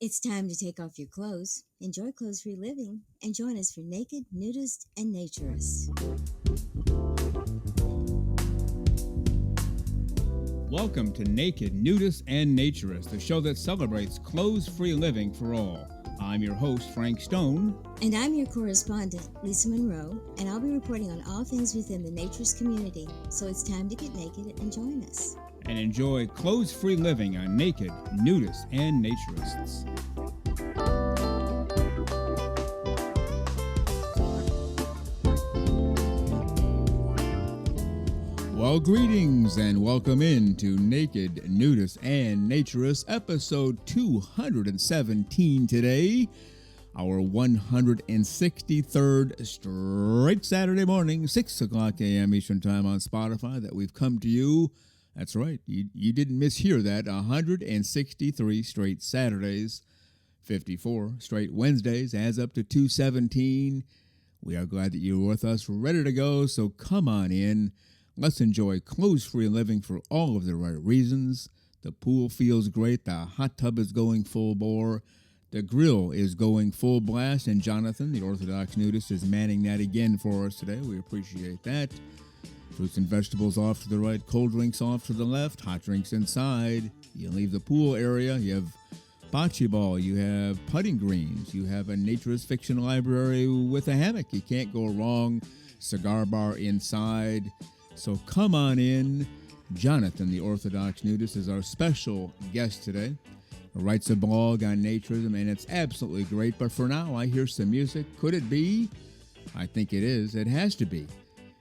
It's time to take off your clothes, enjoy clothes-free living, and join us for Naked, Nudist, and Naturist. Welcome to Naked, Nudist, and Naturist, the show that celebrates clothes-free living for all. I'm your host, Frank Stone. And I'm your correspondent, Lisa Monroe, and I'll be reporting on all things within the naturist community. So it's time to get naked and join us. And enjoy clothes-free living on Naked, Nudists, and Naturists. Well, greetings and welcome in to Naked, Nudists, and Naturists, episode 217 today. Our 163rd straight Saturday morning, 6 o'clock a.m. Eastern Time on Spotify that we've come to you. That's right, you didn't mishear that. 163 straight Saturdays, 54 straight Wednesdays, adds up to 217. We are glad that you're with us, ready to go, so come on in. Let's enjoy clothes-free living for all of the right reasons. The pool feels great, the hot tub is going full bore, the grill is going full blast, and Jonathan, the Orthodox Nudist, is manning that again for us today. We appreciate that. Fruits and vegetables off to the right, cold drinks off to the left, hot drinks inside. You leave the pool area, you have bocce ball, you have putting greens, you have a naturist fiction library with a hammock. You can't go wrong. Cigar bar inside. So come on in. Jonathan, the Orthodox Nudist, is our special guest today. He writes a blog on naturism, and it's absolutely great. But for now, I hear some music. Could it be? I think it is. It has to be.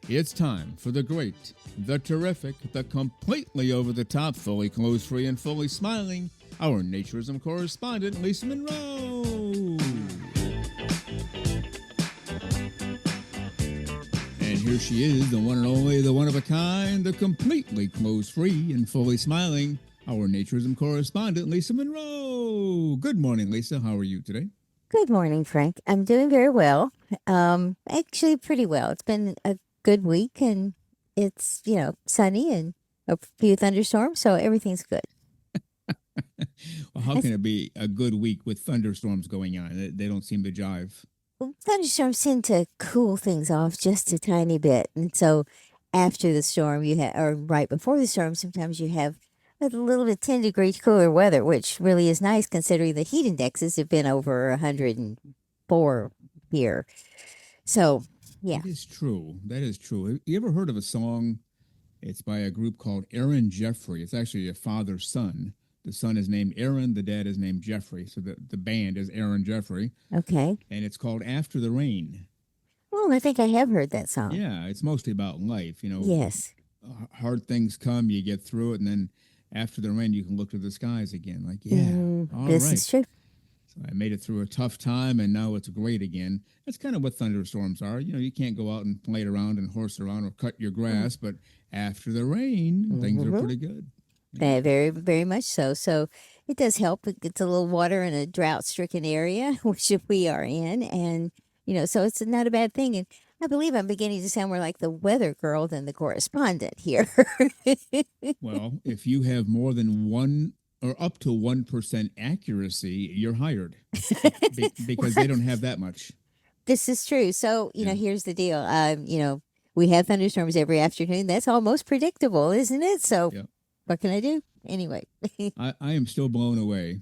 It's time for the great, the terrific, the completely over-the-top, fully clothes-free, and fully smiling, our naturism correspondent, Lisa Monroe. And here she is, the one and only, the one-of-a-kind, the completely clothes-free and fully smiling, our naturism correspondent, Lisa Monroe. Good morning, Lisa. How are you today? Good morning, Frank. I'm doing very well. Actually, pretty well. It's been a good week, and it's, sunny and a few thunderstorms, so everything's good. Well, how can it be a good week with thunderstorms going on? They don't seem to jive. Well, thunderstorms tend to cool things off just a tiny bit, and so after the storm, or right before the storm, sometimes you have a little bit 10 degrees cooler weather, which really is nice considering the heat indexes have been over 104 here. So, yeah. That is true. That is true. Have you ever heard of a song? It's by a group called Aaron Jeffrey. It's actually a father-son. The son is named Aaron. The dad is named Jeffrey. So the band is Aaron Jeffrey. Okay. And it's called After the Rain. Well, I think I have heard that song. Yeah, it's mostly about life. Yes. Hard things come, you get through it, and then after the rain, you can look to the skies again. Like, yeah, all this right. is true. So I made it through a tough time, and now it's great again. That's kind of what thunderstorms are. You can't go out and play around and horse around or cut your grass, but after the rain, things are pretty good. Yeah. Very, very much so. So it does help. It gets a little water in a drought-stricken area, which we are in, and so it's not a bad thing. And I believe I'm beginning to sound more like the weather girl than the correspondent here. Well, if you have more than one or up to 1% accuracy, you're hired because they don't have that much. This is true. So, here's the deal. We have thunderstorms every afternoon. That's almost predictable, isn't it? So What can I do? Anyway. I am still blown away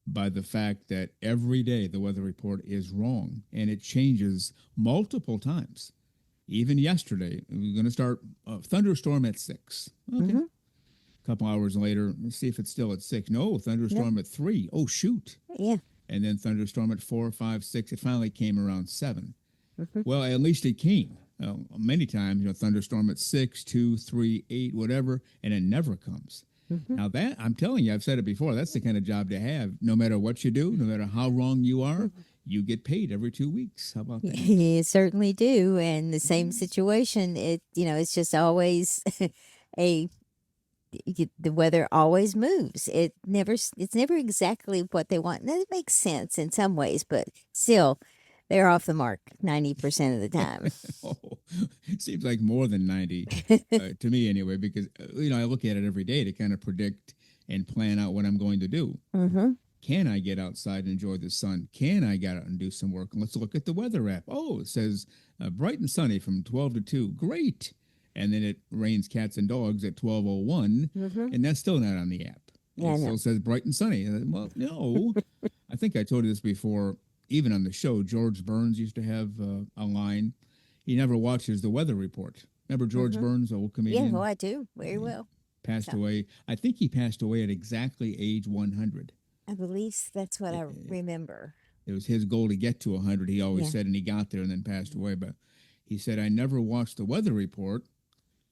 by the fact that every day the weather report is wrong, and it changes multiple times. Even yesterday, we're going to start a thunderstorm at 6. Okay. A couple hours later, let's see if it's still at 6. No, thunderstorm at 3. Oh, shoot. Yeah. And then thunderstorm at 4, 5, 6. It finally came around 7. Well, at least it came. Many times, thunderstorm at 6, 2, 3, 8, whatever, and it never comes. Now that, I'm telling you, I've said it before, that's the kind of job to have. No matter what you do, no matter how wrong you are, you get paid every 2 weeks. How about that? You certainly do. And the same situation, it's just always the weather always moves. It's never exactly what they want. And it makes sense in some ways, but still, they're off the mark 90% of the time. Seems like more than 90 to me anyway, because, I look at it every day to kind of predict and plan out what I'm going to do. Can I get outside and enjoy the sun? Can I get out and do some work? And let's look at the weather app. Oh, it says bright and sunny from 12 to 2. Great. And then it rains cats and dogs at 12:01, and that's still not on the app. Yeah, It I still know. says bright and sunny. Well, no. I think I told you this before, even on the show. George Burns used to have a line. He never watches the weather report. Remember George Burns, old Yeah, comedian? well, I do very well. Passed So away. I think he passed away at exactly age 100. I believe that's what I remember. It was his goal to get to 100, he always Yeah. said, and he got there and then passed away. But he said, I never watch the weather report.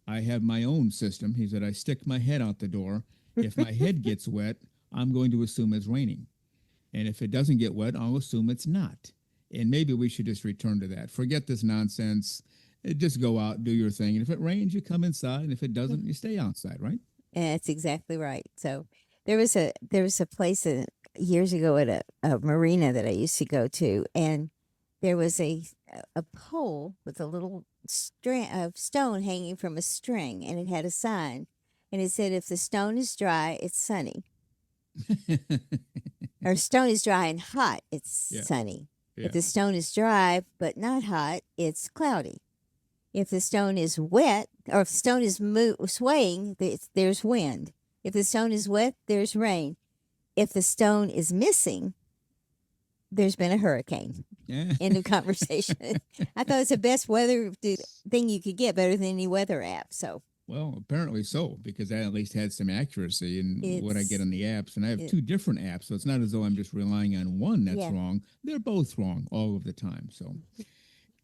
I have my own system. He said, I stick my head out the door. If my head gets wet, I'm going to assume it's raining. And if it doesn't get wet, I'll assume it's not. And maybe we should just return to that. Forget this nonsense. Just go out, do your thing. And if it rains, you come inside. And if it doesn't, you stay outside, right? And that's exactly right. So there was a place years ago at a marina that I used to go to, and there was a pole with a little stone hanging from a string, and it had a sign, and it said, "If the stone is dry, it's sunny." Or stone is dry and hot, it's Yeah. sunny. Yeah. If the stone is dry but not hot, it's cloudy. If the stone is wet, or if the stone is swaying, there's wind. If the stone is wet, there's rain. If the stone is missing, there's been a hurricane. Yeah. End of conversation. I thought it's the best weather thing you could get, better than any weather app. So Well, apparently so, because that at least had some accuracy in what I get on the apps. And I have two different apps, so it's not as though I'm just relying on one that's wrong. They're both wrong all of the time. So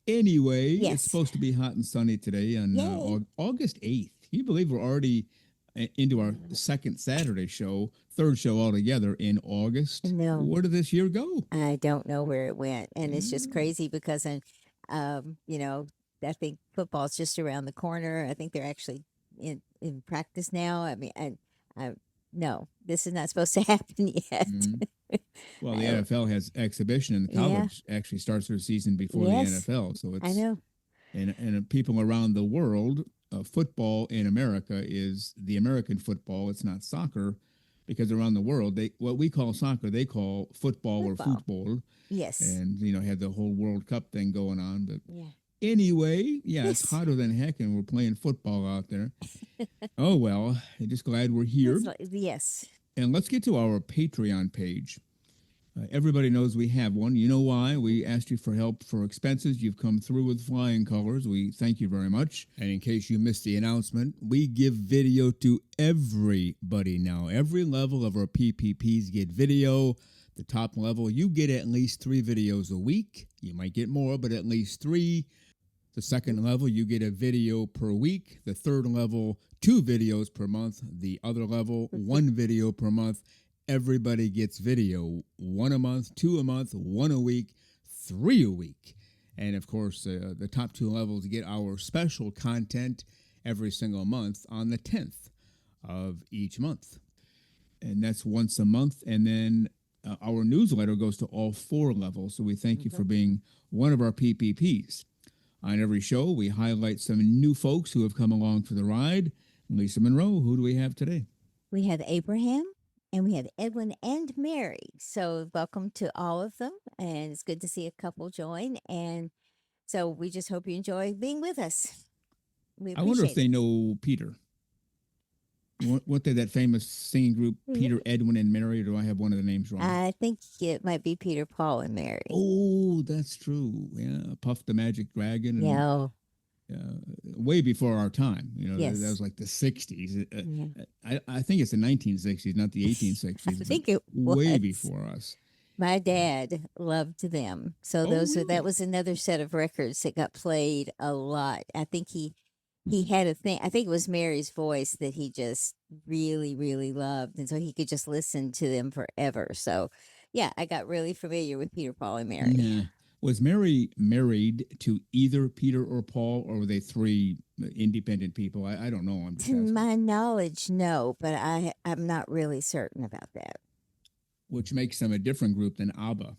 anyway, it's supposed to be hot and sunny today on August 8th. Can you believe we're already into our second Saturday show, third show altogether in August? No. Where did this year go? I don't know where it went. And it's just crazy because, you know, I think football's just around the corner. I think they're actually in practice now. I mean, no, this is not supposed to happen yet. Well, the NFL has exhibition, and the college actually starts their season before the NFL. So it's, I know. And people around the world, football in America is the American football. It's not soccer, because around the world, what we call soccer, they call football. Or football. Yes. And, had the whole World Cup thing going on. But anyway, it's hotter than heck, and we're playing football out there. Oh, well, I'm just glad we're here. Yes. And let's get to our Patreon page. Everybody knows we have one. You know why? We asked you for help for expenses. You've come through with flying colors. We thank you very much. And in case you missed the announcement, we give video to everybody now. Every level of our PPPs get video. The top level, you get at least 3 videos a week. You might get more, but at least 3. The second level, you get a video per week. The third level, 2 videos per month. The other level, 1 video per month. Everybody gets video, 1 a month, 2 a month, 1 a week, 3 a week. And of course, the top 2 levels get our special content every single month on the 10th of each month. And that's once a month. And then our newsletter goes to all 4 levels. So we thank you for being one of our PPPs. On every show, we highlight some new folks who have come along for the ride. Lisa Monroe, who do we have today? We have Abraham, and we have Edwin and Mary. So welcome to all of them. And it's good to see a couple join. And so we just hope you enjoy being with us. I wonder if they know Peter. Weren't they that famous singing group, Peter, Edwin, and Mary? Or do I have one of the names wrong? I think it might be Peter, Paul, and Mary. Oh, that's true. Yeah, Puff the Magic Dragon. Yeah. Way before our time. That Yes. was like the 60s. I think it's the 1960s, not the 1860s. I think it was. Way before us. My dad loved them. So that was another set of records that got played a lot. I think he had a thing. I think it was Mary's voice that he just really, really loved. And so he could just listen to them forever. So, yeah, I got really familiar with Peter, Paul, and Mary. Yeah. Was Mary married to either Peter or Paul, or were they 3 independent people? I don't know. I'm just To asking. my knowledge, no, but I'm not really certain about that. Which makes them a different group than ABBA.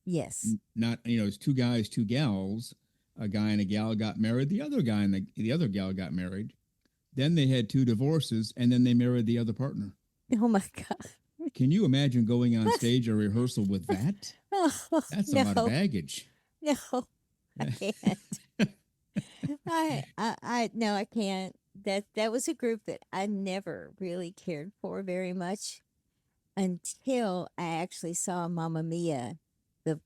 Yes. Not, it's 2 guys, 2 gals. A guy and a gal got married. The other guy and the other gal got married. Then they had 2 divorces, and then they married the other partner. Oh, my God. can you imagine going on stage or rehearsal with that? Oh, That's a lot of no, baggage. no, I can't. No, I can't. That was a group that I never really cared for very much until I actually saw Mamma Mia, the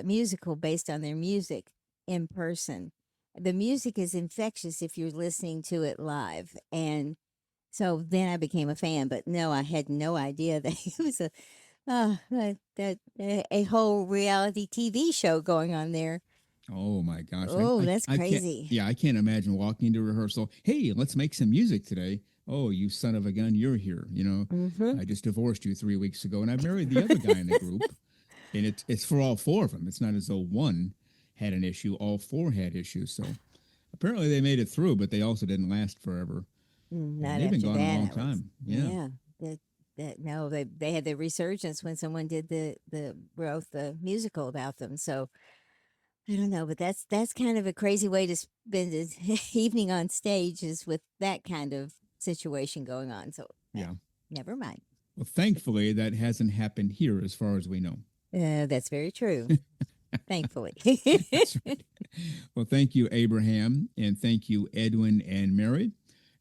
musical based on their music in person. The music is infectious if you're listening to it live, and so then I became a fan. But no, I had no idea that it was a whole reality TV show going on there. Oh my gosh. Oh, that's I can't, crazy. yeah, I can't imagine walking into rehearsal. Hey, let's make some music today. Oh, you son of a gun, you're here. Mm-hmm. I just divorced you 3 weeks ago and I married the other guy in the group. And it's for all four of them. It's not as though one had an issue, all four had issues. So apparently they made it through, but they also didn't last forever. And Not they've been after gone a that. long time. Yeah. Yeah. No, they had their resurgence when someone did wrote the musical about them. So I don't know, but that's kind of a crazy way to spend an evening on stage is with that kind of situation going on. So Yeah. never mind. Well, thankfully, that hasn't happened here as far as we know. That's very true. Thankfully. That's right. Well, thank you, Abraham, and thank you, Edwin and Mary.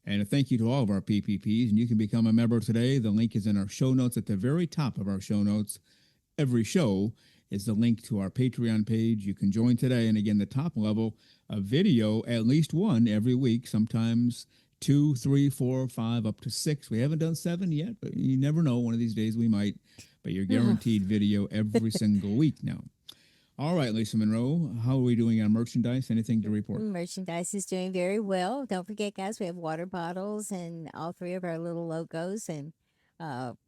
And a thank you to all of our PPPs. And you can become a member today. The link is in our show notes at the very top of our show notes. Every show is the link to our Patreon page. You can join today. And again, the top level, a video, at least one every week, sometimes 2, 3, 4, 5, up to 6. We haven't done 7 yet, but you never know. One of these days we might. But you're guaranteed video every single week now. All right, Lisa Monroe, how are we doing on merchandise? Anything to report? Merchandise is doing very well. Don't forget, guys, we have water bottles and all 3 of our little logos and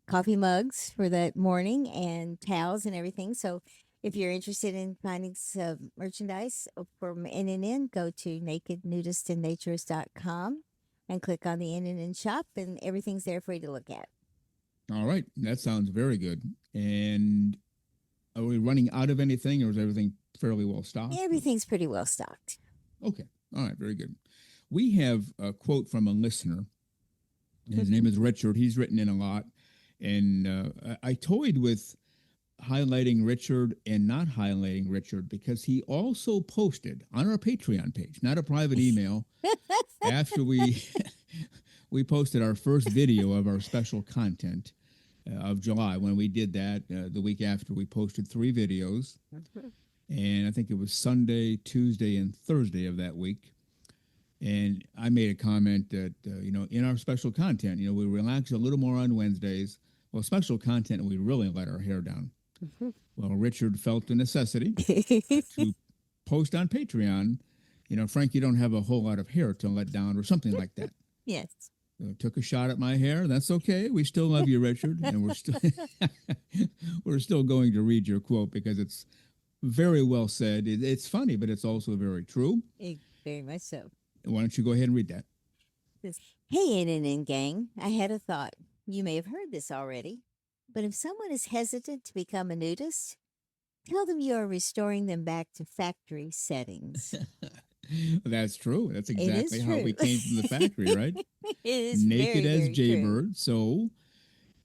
coffee mugs for that morning and towels and everything. So if you're interested in finding some merchandise from NNN, go to nakednudistandnaturist.com and click on the NNN shop, and everything's there for you to look at. All right, that sounds very good. And are we running out of anything, or is everything fairly well stocked? Everything's pretty well stocked. Okay. All right, very good. We have a quote from a listener. His name is Richard. He's written in a lot. And I toyed with highlighting Richard and not highlighting Richard because he also posted on our Patreon page, not a private email, after we posted our first video of our special content of July. When we did that, the week after, we posted 3 videos. And I think it was Sunday, Tuesday, and Thursday of that week. And I made a comment that, in our special content, we relax a little more on Wednesdays. Well, special content, we really let our hair down. Well, Richard felt the necessity to post on Patreon, Frank, you don't have a whole lot of hair to let down or something like that. Yes. Took a shot at my hair. That's okay. We still love you, Richard. And we're still going to read your quote because it's very well said. It's funny, but it's also very true. Very much so. Why don't you go ahead and read that? Hey, NNN gang, I had a thought. You may have heard this already, but if someone is hesitant to become a nudist, tell them you are restoring them back to factory settings. That's true. That's exactly how true. we came from the factory, right? It is Naked very, as very Jaybird. So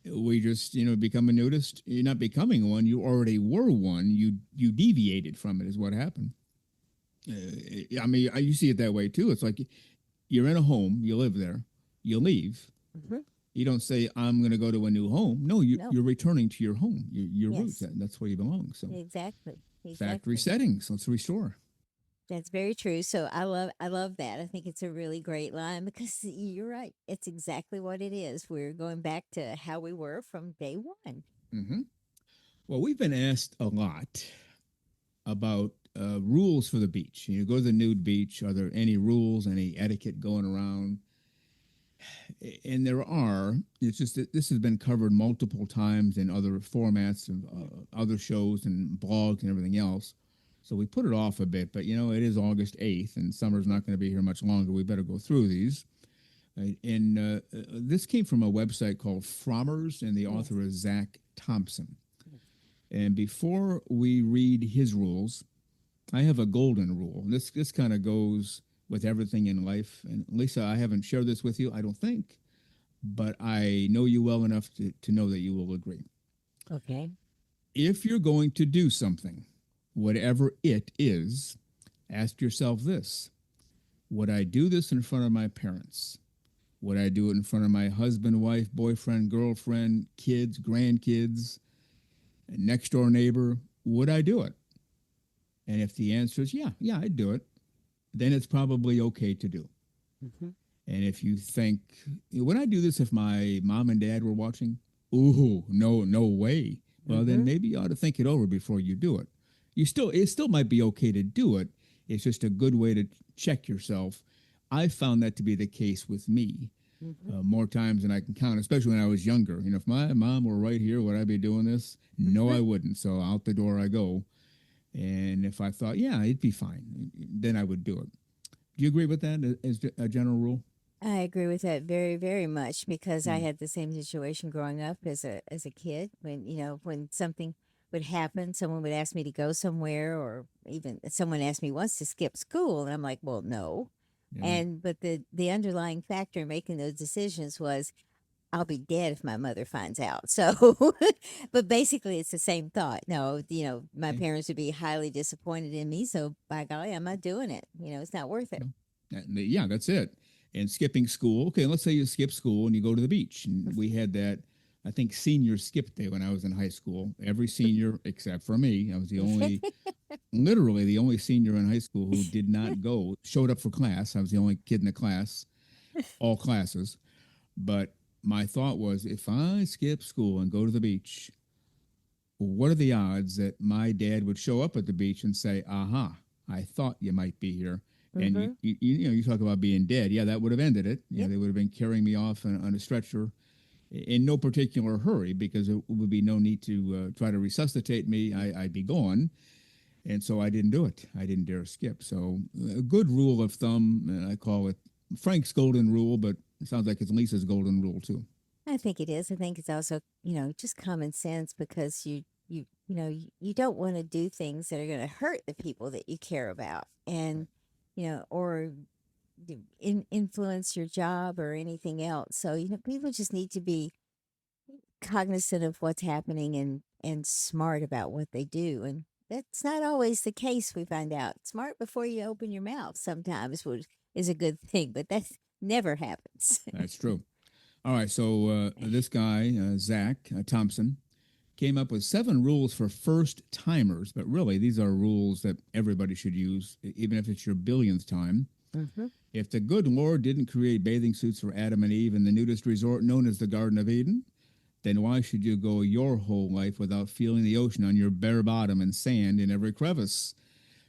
we just, become a nudist. You're not becoming one. You already were one. You deviated from it is what happened. I mean, you see it that way too. It's like you're in a home, you live there, you leave. Mm-hmm. You don't say, I'm going to go to a new home. No, you're returning to your home, your Yes. roots. That's where you belong. So Exactly. factory settings. Let's restore. That's very true. So I love that. I think it's a really great line because you're right. It's exactly what it is. We're going back to how we were from day one. Mm-hmm. Well, we've been asked a lot about rules for the beach. You go to the nude beach. Are there any rules, any etiquette going around? And there are. It's just that this has been covered multiple times in other formats and other shows and blogs and everything else. So we put it off a bit, but it is August 8th and summer's not going to be here much longer. We better go through these. And this came from a website called Frommers, and the author is Zach Thompson. And before we read his rules, I have a golden rule. This kind of goes with everything in life. And Lisa, I haven't shared this with you, I don't think, but I know you well enough to know that you will agree. Okay. If you're going to do something, whatever it is, ask yourself this: would I do this in front of my parents? Would I do it in front of my husband, wife, boyfriend, girlfriend, kids, grandkids, next door neighbor? Would I do it? And if the answer is yeah, I'd do it, then it's probably okay to do. Mm-hmm. And if you think, would I do this if my mom and dad were watching? Ooh, no, no way. Well, then Mm-hmm. maybe you ought to think it over before you do it. It still might be okay to do it. It's just a good way to check yourself. I found that to be the case with me Mm-hmm. more times than I can count, especially when I was younger. If my mom were right here, would I be doing this? No, Mm-hmm. I wouldn't. So out the door I go. And if I thought, yeah, it'd be fine, then I would do it. Do you agree with that as a general rule? I agree with that very, very much because I Mm. had the same situation growing up as a kid. When when something would happen, someone would ask me to go somewhere, or even someone asked me once to skip school, and I'm like, well, no. Yeah. And but the underlying factor in making those decisions was I'll be dead if my mother finds out. So, but basically, it's the same thought. No, my Okay. parents would be highly disappointed in me. So, by golly, I'm not doing it. It's not worth it. No. Yeah, that's it. And skipping school. Okay, let's say you skip school and you go to the beach. And we had that, I think, senior skip day when I was in high school. Every senior, except for me, I was literally the only senior in high school who did not go, showed up for class. I was the only kid in the class, all classes. But my thought was, if I skip school and go to the beach, what are the odds that my dad would show up at the beach and say, "Aha, I thought you might be here." And Mm-hmm. you talk about being dead. Yeah, that would have ended it. Yep. They would have been carrying me off on a stretcher in no particular hurry because there would be no need to try to resuscitate me. I'd be gone. And so I didn't do it. I didn't dare skip. So a good rule of thumb, and I call it Frank's golden rule, but it sounds like it's Lisa's golden rule too. I think it is. I think it's also, just common sense because you don't want to do things that are going to hurt the people that you care about and, or influence your job or anything else. So, people just need to be cognizant of what's happening and smart about what they do. And that's not always the case, we find out. Smart before you open your mouth sometimes is a good thing, but that never happens. That's true. All right, so this guy, Zach Thompson, came up with 7 rules for first timers, but really these are rules that everybody should use, even if it's your billionth time. Hmm. If the good Lord didn't create bathing suits for Adam and Eve in the nudist resort known as the Garden of Eden, then why should you go your whole life without feeling the ocean on your bare bottom and sand in every crevice?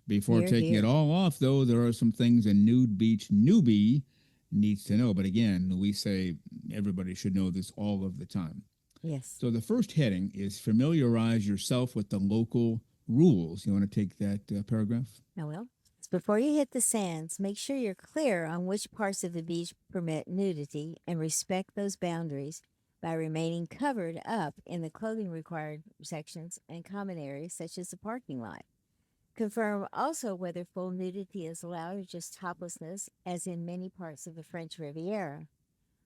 Before Here, taking it here. all off, though, there are some things a nude beach newbie needs to know. But again, we say everybody should know this all of the time. Yes. So the first heading is familiarize yourself with the local rules. You want to take that paragraph? Now, well, before you hit the sands, make sure you're clear on which parts of the beach permit nudity and respect those boundaries by remaining covered up in the clothing required sections and common areas such as the parking lot. Confirm also whether full nudity is allowed or just toplessness, as in many parts of the French Riviera.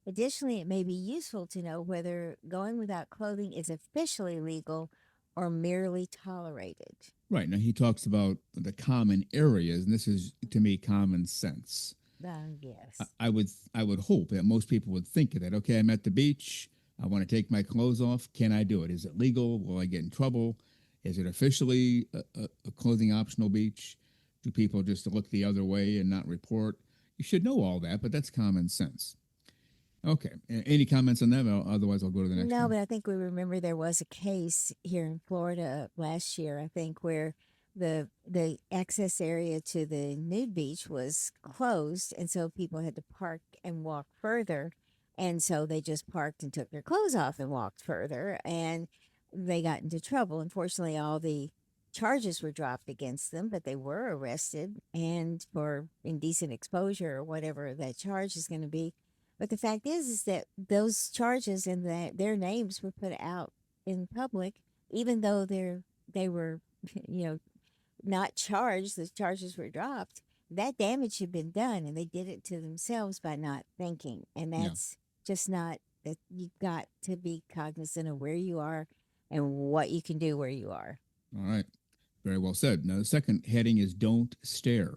Additionally, it may be useful to know whether going without clothing is officially legal or merely tolerated. Right. Now he talks about the common areas, and this is to me common sense. Yes. I would hope that most people would think of that. Okay, I'm at the beach. I want to take my clothes off. Can I do it? Is it legal? Will I get in trouble? Is it officially a clothing optional beach? Do people just look the other way and not report? You should know all that, but that's common sense. Okay. Any comments on that? Otherwise, I'll go to the next No, one. but I think we remember there was a case here in Florida last year, I think, where the access area to the nude beach was closed, and so people had to park and walk further. And so they just parked and took their clothes off and walked further, and they got into trouble. Unfortunately, all the charges were dropped against them, but they were arrested and for indecent exposure or whatever that charge is going to be. But the fact is that those charges and that their names were put out in public, even though they were, you know, not charged. The charges were dropped. That damage had been done, and they did it to themselves by not thinking. And Yeah. that's just not that. You've got to be cognizant of where you are and what you can do where you are. All right. Very well said. Now, the second heading is don't stare.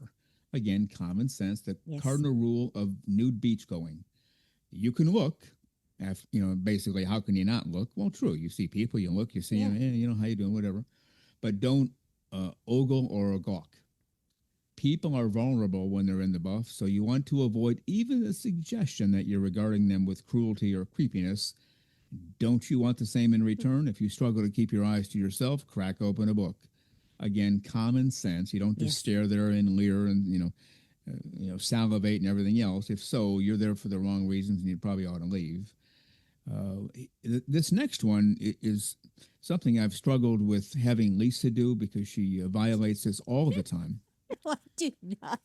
Again, common sense, the Yes. cardinal rule of nude beach going. You can look, basically, how can you not look? Well, true. You see people, you look, you see Yeah. them, how you doing, whatever. But don't ogle or gawk. People are vulnerable when they're in the buff, so you want to avoid even the suggestion that you're regarding them with cruelty or creepiness. Don't you want the same in return? If you struggle to keep your eyes to yourself, crack open a book. Again, common sense. You don't just Yes. stare there and leer and salivate and everything else. If so, you're there for the wrong reasons, and you probably ought to leave. This next one is something I've struggled with having Lisa do because she violates this all the time. I do not.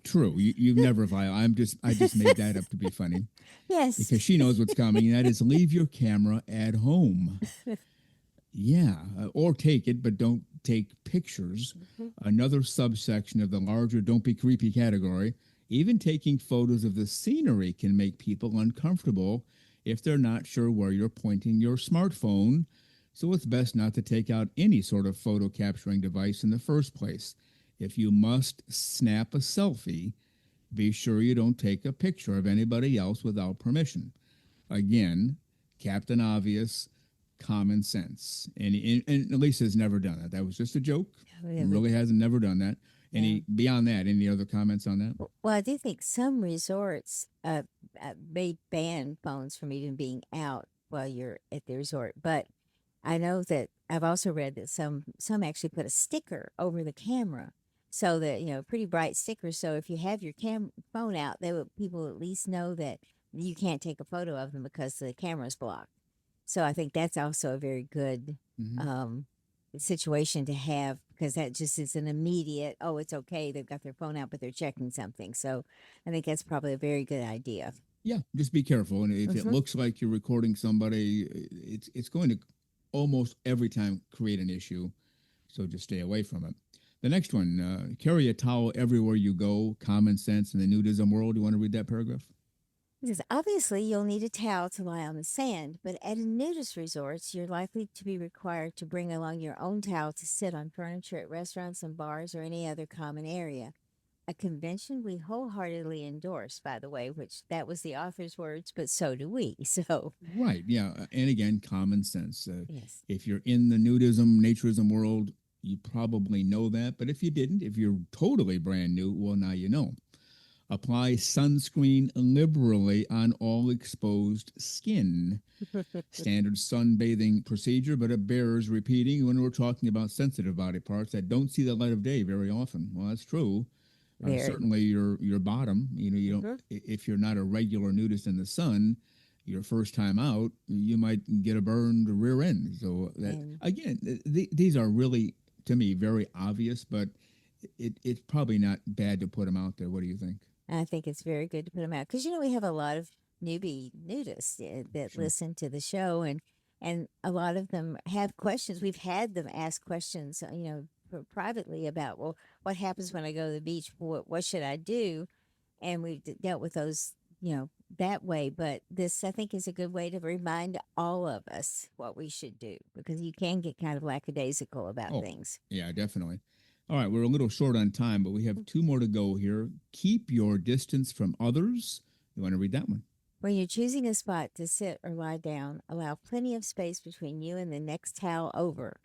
True, you've never violated. I just made that up to be funny Yes. because she knows what's coming, and that is leave your camera at home. Yeah, or take it, but don't take pictures. Another subsection of the larger don't be creepy category. Even taking photos of the scenery can make people uncomfortable if they're not sure where you're pointing your smartphone. So it's best not to take out any sort of photo capturing device in the first place. If you must snap a selfie, be sure you don't take a picture of anybody else without permission. Again, Captain Obvious, common sense. And Lisa's never done that. That was just a joke. Really hasn't never done that. Beyond that, any other comments on that? Well, I do think some resorts may ban phones from even being out while you're at the resort. But I know that I've also read that some actually put a sticker over the camera, so that pretty bright sticker. So if you have your phone out, people at least know that you can't take a photo of them because the camera's blocked. So I think that's also a very good situation to have, because that just is an immediate, oh, it's okay. They've got their phone out, but they're checking something. So I think that's probably a very good idea. Yeah, just be careful. And if it looks like you're recording somebody, it's going to almost every time create an issue. So just stay away from it. The next one, carry a towel everywhere you go, common sense in the nudism world. You want to read that paragraph? Because obviously you'll need a towel to lie on the sand, but at a nudist resorts, you're likely to be required to bring along your own towel to sit on furniture at restaurants and bars or any other common area. A convention we wholeheartedly endorse, by the way, which that was the author's words, but so do we. So Right, yeah. And again, common sense. yes. If you're in the nudism, naturism world, you probably know that. But if you didn't, if you're totally brand new, well, now you know. Apply sunscreen liberally on all exposed skin. Standard sunbathing procedure, but it bears repeating when we're talking about sensitive body parts that don't see the light of day very often. Well, that's true. Certainly, your bottom. You don't. If you're not a regular nudist in the sun, your first time out, you might get a burned rear end. So that, again, these are really, to me, very obvious, but it's probably not bad to put them out there. What do you think? I think it's very good to put them out, because we have a lot of newbie nudists that listen to the show, and a lot of them have questions. We've had them ask questions, privately about, well, what happens when I go to the beach? What should I do? And we've dealt with those, that way. But this, I think, is a good way to remind all of us what we should do, because you can get kind of lackadaisical about things. Yeah, definitely. All right, we're a little short on time, but we have two more to go here. Keep your distance from others. You want to read that one? When you're choosing a spot to sit or lie down, allow plenty of space between you and the next towel over.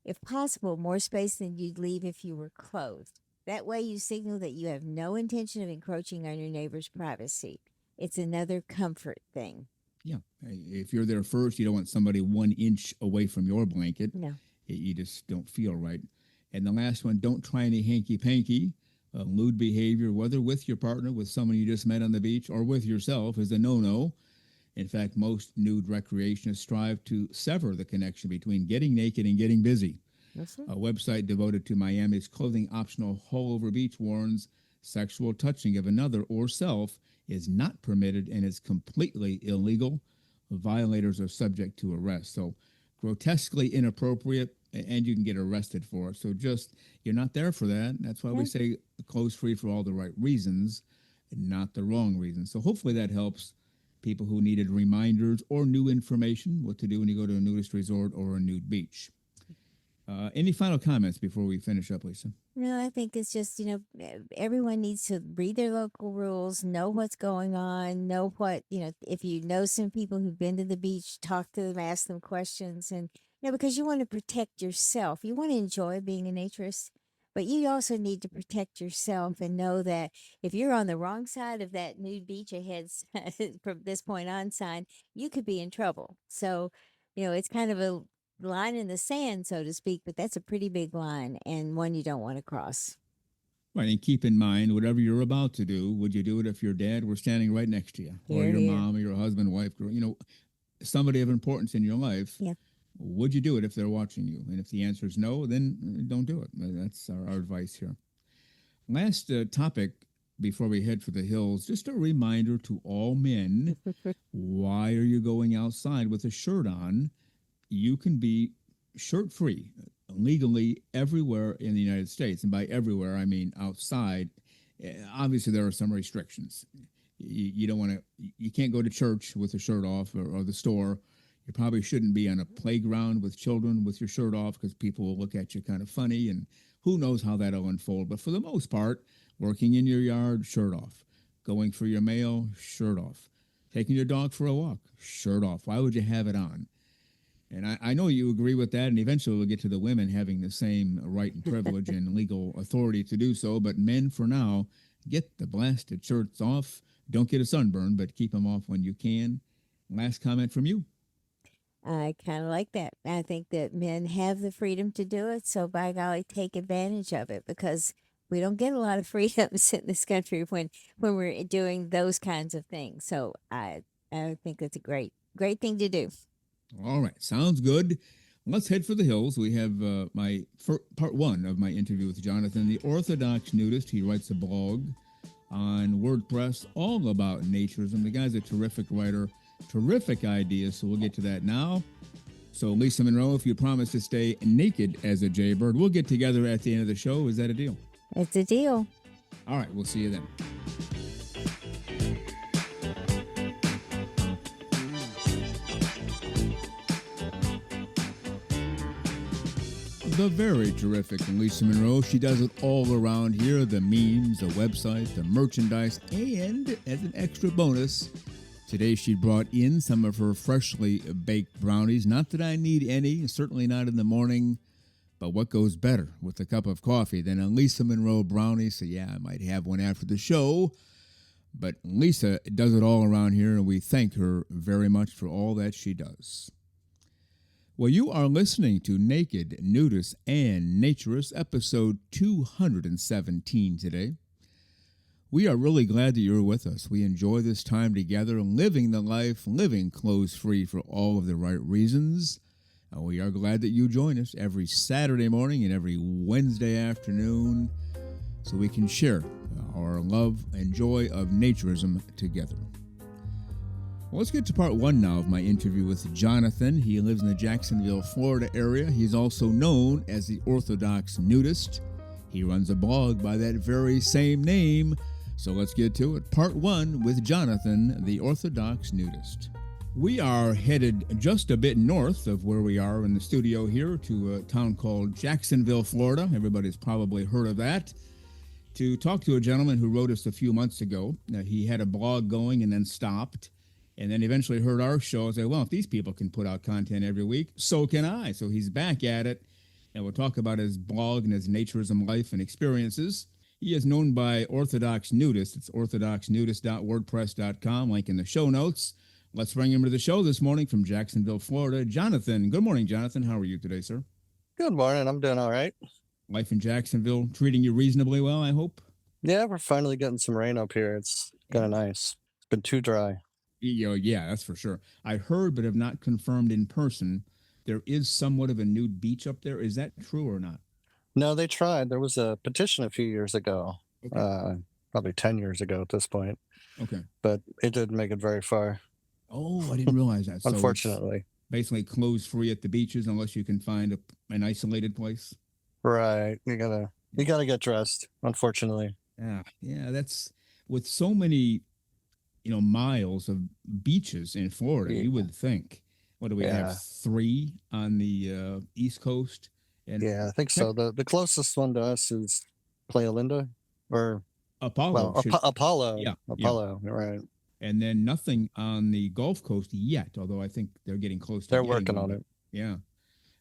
If possible, more space than you'd leave if you were clothed. That way you signal that you have no intention of encroaching on your neighbor's privacy. It's another comfort thing. Yeah. If you're there first, you don't want somebody 1 inch away from your blanket. No. You just don't feel right. And the last one, don't try any hanky-panky. Lewd behavior, whether with your partner, with someone you just met on the beach, or with yourself, is a no-no. In fact, most nude recreationists strive to sever the connection between getting naked and getting busy. A website devoted to Miami's clothing optional all-over beach warns sexual touching of another or self is not permitted and is completely illegal. Violators are subject to arrest. So grotesquely inappropriate, and you can get arrested for it. So just, you're not there for that. That's why we say clothes free for all the right reasons and not the wrong reasons. So hopefully that helps people who needed reminders or new information, what to do when you go to a nudist resort or a nude beach. Any final comments before we finish up, Lisa? No, I think it's just, everyone needs to read their local rules, know what's going on, know if you know some people who've been to the beach, talk to them, ask them questions. And, because you want to protect yourself. You want to enjoy being a naturist, but you also need to protect yourself and know that if you're on the wrong side of that nude beach ahead from this point on sign, you could be in trouble. So, it's kind of a line in the sand, so to speak, but that's a pretty big line and one you don't want to cross. Right, and keep in mind, whatever you're about to do, would you do it if your dad were standing right next to you, or your mom, or your husband, wife, somebody of importance in your life? Yeah. Would you do it if they're watching you? And if the answer is no, then don't do it. That's our advice here. Last topic before we head for the hills, just a reminder to all men, why are you going outside with a shirt on? You can be shirt-free legally everywhere in the United States. And by everywhere, I mean outside. Obviously, there are some restrictions. You don't want to, you can't go to church with a shirt off, or the store. You probably shouldn't be on a playground with children with your shirt off, because people will look at you kind of funny, and who knows how that'll unfold. But for the most part, working in your yard, shirt off. Going for your mail, shirt off. Taking your dog for a walk, shirt off. Why would you have it on? And I know you agree with that, and eventually we'll get to the women having the same right and privilege and legal authority to do so. But men, for now, get the blasted shirts off. Don't get a sunburn, but keep them off when you can. Last comment from you. I kind of like that. I think that men have the freedom to do it, so by golly, take advantage of it, because we don't get a lot of freedoms in this country when we're doing those kinds of things. So I think that's a great thing to do. All right, sounds good. Let's head for the hills. We have part one of my interview with Jonathan, the Orthodox Nudist. He writes a blog on WordPress all about naturism. The guy's a terrific writer, terrific ideas, so we'll get to that now. So, Lisa Monroe, if you promise to stay naked as a jaybird, we'll get together at the end of the show. Is that a deal? It's a deal. All right, we'll see you then. The very terrific Lisa Monroe. She does it all around here, the memes, the website, the merchandise, and as an extra bonus, today she brought in some of her freshly baked brownies. Not that I need any, certainly not in the morning, but what goes better with a cup of coffee than a Lisa Monroe brownie? So yeah, I might have one after the show, but Lisa does it all around here, and we thank her very much for all that she does. Well, you are listening to Naked, Nudists, and Naturists, episode 217 today. We are really glad that you're with us. We enjoy this time together, living the life, living clothes-free for all of the right reasons. And we are glad that you join us every Saturday morning and every Wednesday afternoon so we can share our love and joy of naturism together. Well, let's get to part one now of my interview with Jonathan. He lives in the Jacksonville, Florida area. He's also known as the Orthodox Nudist. He runs a blog by that very same name. So let's get to it. Part one with Jonathan, the Orthodox Nudist. We are headed just a bit north of where we are in the studio here to a town called Jacksonville, Florida. Everybody's probably heard of that. To talk to a gentleman who wrote us a few months ago. He had a blog going and then stopped. And then eventually heard our show and said, well, if these people can put out content every week, so can I. So he's back at it, and we'll talk about his blog and his naturism life and experiences. He is known by Orthodox Nudist. It's orthodoxnudist.wordpress.com, link in the show notes. Let's bring him to the show this morning from Jacksonville, Florida. Jonathan. Good morning, Jonathan. How are you today, sir? Good morning. I'm doing all right. Life in Jacksonville treating you reasonably well, I hope? Yeah, we're finally getting some rain up here. It's kind of nice. It's been too dry. Yeah, that's for sure. I heard, but have not confirmed in person, there is somewhat of a nude beach up there. Is that true or not? No, they tried. There was a petition a few years ago, probably 10 years ago at this point. Okay. But it didn't make it very far. Oh, I didn't realize that. So unfortunately. Basically clothes-free at the beaches unless you can find an isolated place. Right. You gotta get dressed, unfortunately. Yeah, that's with so many miles of beaches in Florida. Yeah. You would think. What do we have? Yeah. 3 on the East Coast, and Yeah, I think so. The closest one to us is Playa Linda, or Apollo should. Apollo. Yeah, yeah, Apollo, right? and then nothing on the Gulf Coast yet. Although I think they're getting close to They're getting working one. on But it, yeah,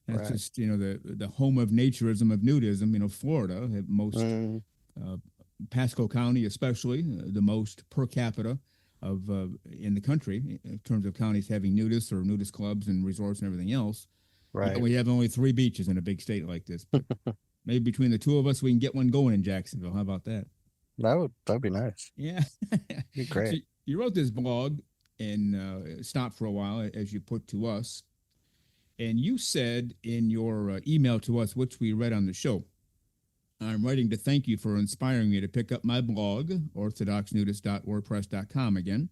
that's right? just the home of naturism, of nudism. Florida, most Mm, uh, Pasco County, especially the most per capita of in the country in terms of counties having nudists or nudist clubs and resorts and everything else. Yet right. we have only 3 beaches in a big state like this. But maybe between the two of us, we can get one going in Jacksonville. How about that? That'd be nice. Yeah. Be So great. you wrote this blog and stopped for a while, as you put to us. And you said in your email to us, which we read on the show, I'm writing to thank you for inspiring me to pick up my blog, orthodoxnudist.wordpress.com again.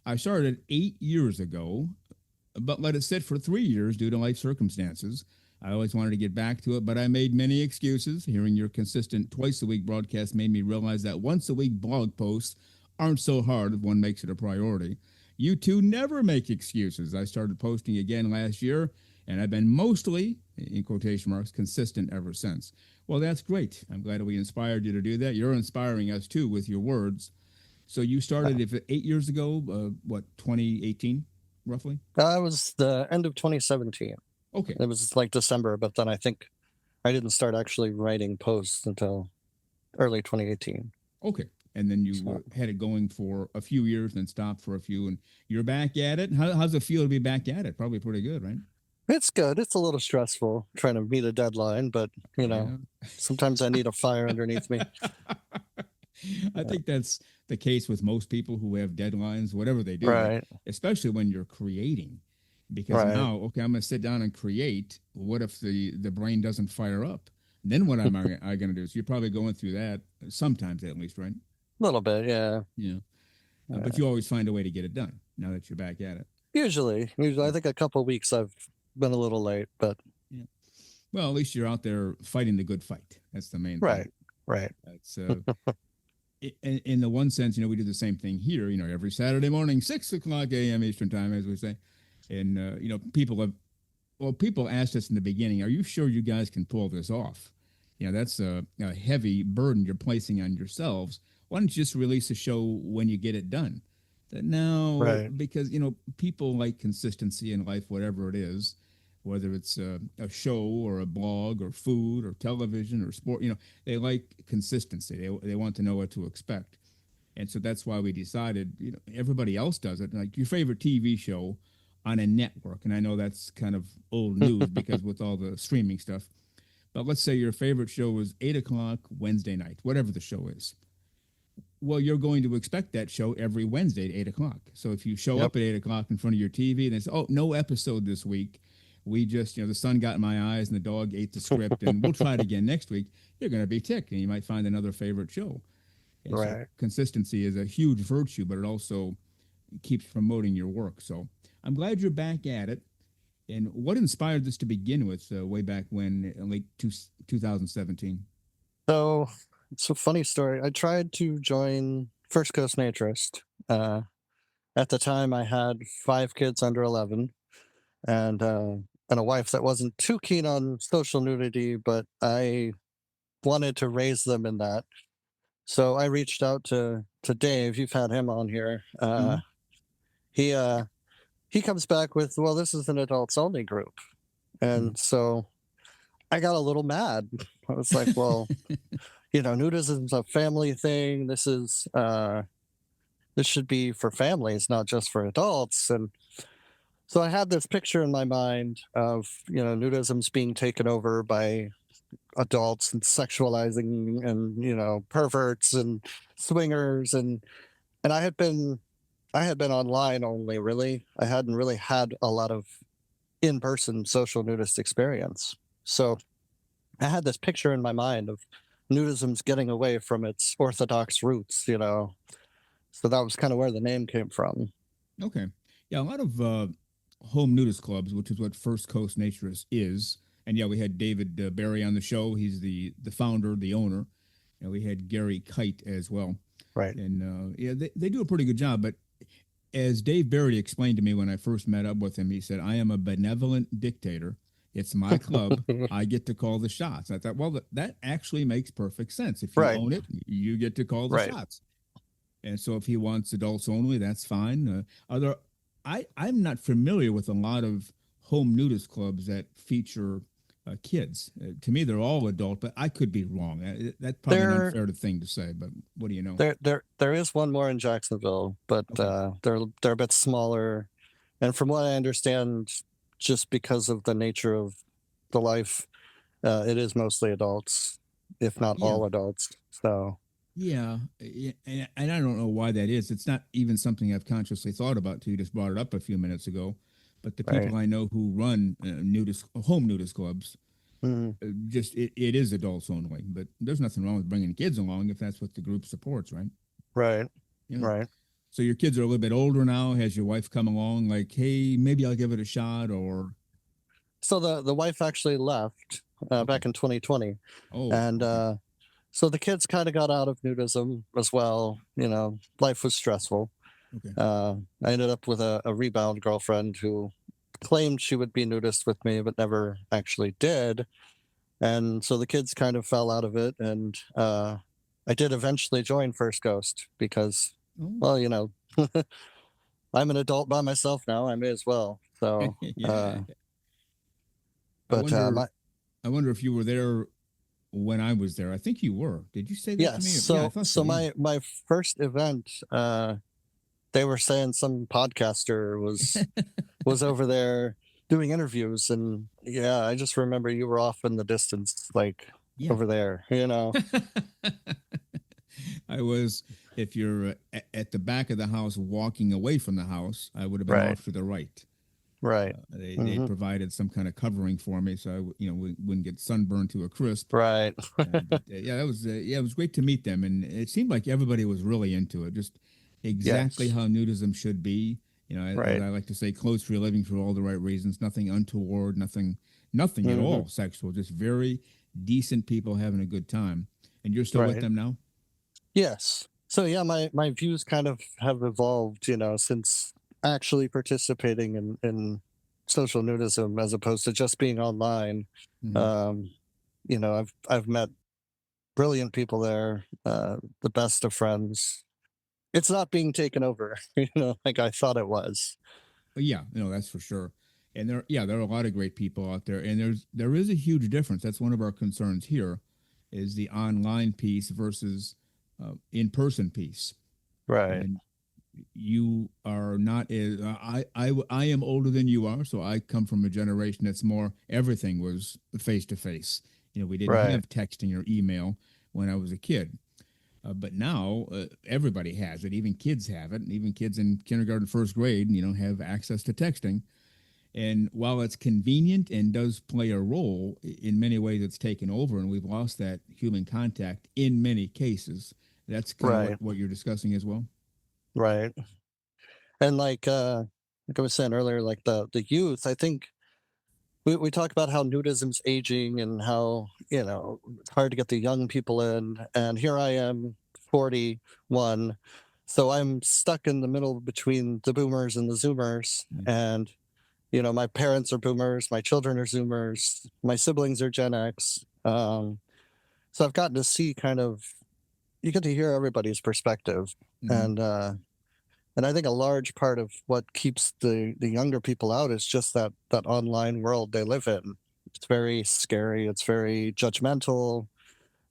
I started 8 years ago, but let it sit for 3 years due to life circumstances. I always wanted to get back to it, but I made many excuses. Hearing your consistent twice-a-week broadcast made me realize that once-a-week blog posts aren't so hard if one makes it a priority. You two never make excuses. I started posting again last year, and I've been mostly, in quotation marks, consistent ever since. Well, that's great. I'm glad we inspired you to do that. You're inspiring us, too, with your words. So you started 8 years ago, 2018, roughly? That was the end of 2017. Okay. It was like December, but then I think I didn't start actually writing posts until early 2018. Okay. And then you So had it going for a few years, then stopped for a few, and you're back at it. How's it feel to be back at it? Probably pretty good, right? it's good. It's a little stressful trying to meet a deadline, but Yeah. sometimes I need a fire underneath me. I think that's the case with most people who have deadlines, whatever they do, but Right, especially when you're creating. Because right. now, okay, I'm going to sit down and create. What if the brain doesn't fire up? Then what am I going to do? So you're probably going through that sometimes, at least, right? A little bit, yeah. Yeah. But Yeah. you always find a way to get it done now that you're back at it. Usually, I think a couple weeks I've been a little late, but Yeah. Well, at least you're out there fighting the good fight. That's the main thing. right, right. That's in the one sense, we do the same thing here. Every Saturday morning, 6:00 a.m. Eastern time, as we say. And people asked us in the beginning, "Are you sure you guys can pull this off?" That's a heavy burden you're placing on yourselves. Why don't you just release a show when you get it done? No, Right. because people like consistency in life, whatever it is, whether it's a show or a blog or food or television or sport. They like consistency. They want to know what to expect, and so that's why we decided. Everybody else does it. Like your favorite TV show on a network, and I know that's kind of old news because with all the streaming stuff. But let's say your favorite show was 8:00 Wednesday night, whatever the show is. Well, you're going to expect that show every Wednesday at 8:00. So if you show Yep. up at 8:00 in front of your TV and they say, "Oh, no episode this week. We just, the sun got in my eyes and the dog ate the script, and we'll try it again next week," you're going to be ticked, and you might find another favorite show. And so Right. consistency is a huge virtue, but it also keeps promoting your work. So I'm glad you're back at it. And what inspired this to begin with, way back when, late 2017? So it's a funny story. I tried to join First Coast Naturist. At the time, I had 5 kids under 11, and a wife that wasn't too keen on social nudity, but I wanted to raise them in that. So I reached out to Dave. You've had him on here. Uh-huh. He he comes back with, "Well, this is an adults only group," Hmm. and so I got a little mad. I was like, "Well, nudism's a family thing. This should be for families, not just for adults." And so I had this picture in my mind of nudism's being taken over by adults and sexualizing and perverts and swingers, and I had been online only, really. I hadn't really had a lot of in-person social nudist experience. So I had this picture in my mind of nudism's getting away from its orthodox roots. So that was kind of where the name came from. Okay. Yeah, a lot of home nudist clubs, which is what First Coast Naturist is. And yeah, we had David Barry on the show. He's the founder, the owner. And we had Gary Kite as well. Right. And yeah, they do a pretty good job. But as Dave Barry explained to me when I first met up with him, he said, I am a benevolent dictator. It's my club. I get to call the shots. I thought, well, that actually makes perfect sense. If you Right. own it, you get to call the Right. shots. And so if he wants adults only, that's fine. I'm not familiar with a lot of home nudist clubs that feature kids. To me, they're all adult, but I could be wrong. That's probably an There, unfair thing to say, but what do you know? there is one more in Jacksonville, but Okay. they're a bit smaller. And from what I understand, just because of the nature of the life, it is mostly adults, if not Yeah. all adults. So Yeah, and I don't know why that is. It's not even something I've consciously thought about till you just brought it up a few minutes ago. But the right. people I know who run home nudist clubs, Mm, just it is adults only. But there's nothing wrong with bringing kids along if that's what the group supports, right? right. Yeah. Right. So your kids are a little bit older now. Has your wife come along like, hey, maybe I'll give it a shot, or So the wife actually left okay, back in 2020, oh, and okay, so the kids kind of got out of nudism as well. Life was stressful. okay, I ended up with a rebound girlfriend who claimed she would be nudist with me, but never actually did. And so the kids kind of fell out of it. And I did eventually join First Ghost because, oh, well, I'm an adult by myself now. I may as well. So, yeah. I but wonder, my I wonder if you were there when I was there. I think you were. Did you say that to yes. me? Yeah, I thought so. So Yeah. my first event, they were saying some podcaster was over there doing interviews, and yeah, I just remember you were off in the distance, like Yeah. over there. I was, if you're at the back of the house walking away from the house, I would have been Right. off to the right. Right. They Hmm. provided some kind of covering for me so I wouldn't get sunburned to a crisp. Right. But yeah, that was yeah, it was great to meet them, and it seemed like everybody was really into it, just exactly Yes. how nudism should be. As Right. I like to say, close for your living for all the right reasons, nothing untoward, nothing at Hmm. all sexual, just very decent people having a good time. And you're still with Right. them now? Yes. So yeah, my views kind of have evolved, since actually participating in social nudism as opposed to just being online. Hmm. Um, I've met brilliant people there, the best of friends. It's not being taken over, like I thought it was. But yeah, that's for sure. And there are a lot of great people out there, and there is a huge difference. That's one of our concerns here, is the online piece versus in-person piece. Right. And you are not as I am older than you are, so I come from a generation that's more everything was face to face. We didn't Right. have texting or email when I was a kid. But now everybody has it. Even kids have it. And even kids in kindergarten, first grade, have access to texting. And while it's convenient and does play a role, in many ways it's taken over, and we've lost that human contact in many cases. That's kind of Right. what you're discussing as well. Right. And like I was saying earlier, like the youth, I think we talk about how nudism's aging and how, it's hard to get the young people in. And here I am, 41. So I'm stuck in the middle between the boomers and the zoomers. Yeah. And, my parents are boomers, my children are zoomers, my siblings are Gen X. So I've gotten to see you get to hear everybody's perspective. Hmm. And I think a large part of what keeps the younger people out is just that online world they live in. It's very scary. It's very judgmental.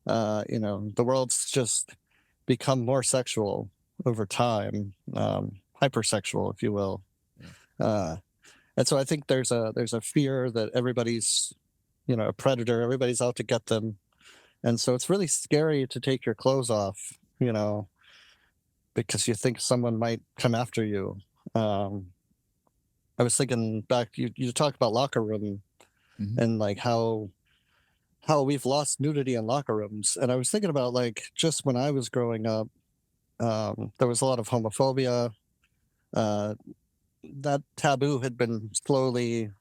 The world's just become more sexual over time, hypersexual, if you will. Yeah. Uh, and so I think there's a fear that everybody's, a predator. Everybody's out to get them, and so it's really scary to take your clothes off. Because you think someone might come after you. Um, I was thinking back, you talk about locker room Hmm. and like how we've lost nudity in locker rooms, and I was thinking about like just when I was growing up, there was a lot of homophobia. Uh, that taboo had been slowly,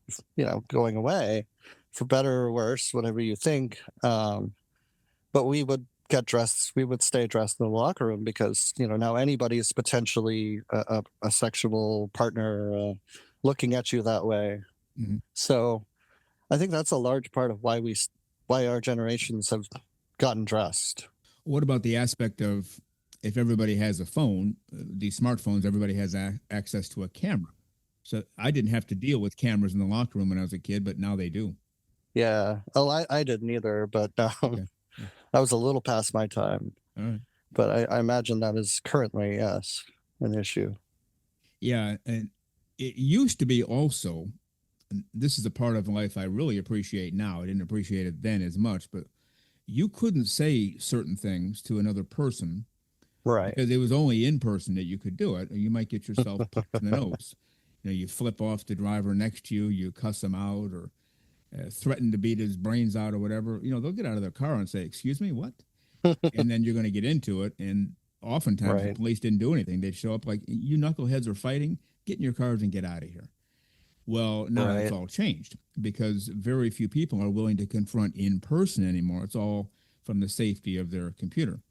going away, for better or worse, whatever you think. But we would get dressed. We would stay dressed in the locker room because now anybody is potentially a sexual partner looking at you that way. Mhm. So I think that's a large part of why our generations have gotten dressed. What about the aspect of if everybody has a phone, these smartphones, everybody has access to a camera. So I didn't have to deal with cameras in the locker room when I was a kid, but now they do. Yeah. Oh, I didn't either, but Okay. Yeah. I was a little past my time. All right. But I imagine that is currently, yes, an issue. Yeah. And it used to be also, and this is a part of life I really appreciate now. I didn't appreciate it then as much, but you couldn't say certain things to another person Right. because it was only in person that you could do it, or you might get yourself punched in the nose. You flip off the driver next to you, you cuss them out, or threaten to beat his brains out, or whatever. They'll get out of their car and say, "Excuse me, what?" And then you're going to get into it. And oftentimes the Right. police didn't do anything. They'd show up like, "You knuckleheads are fighting. Get in your cars and get out of here." Well, now that's Right. all changed because very few people are willing to confront in person anymore. It's all from the safety of their computer.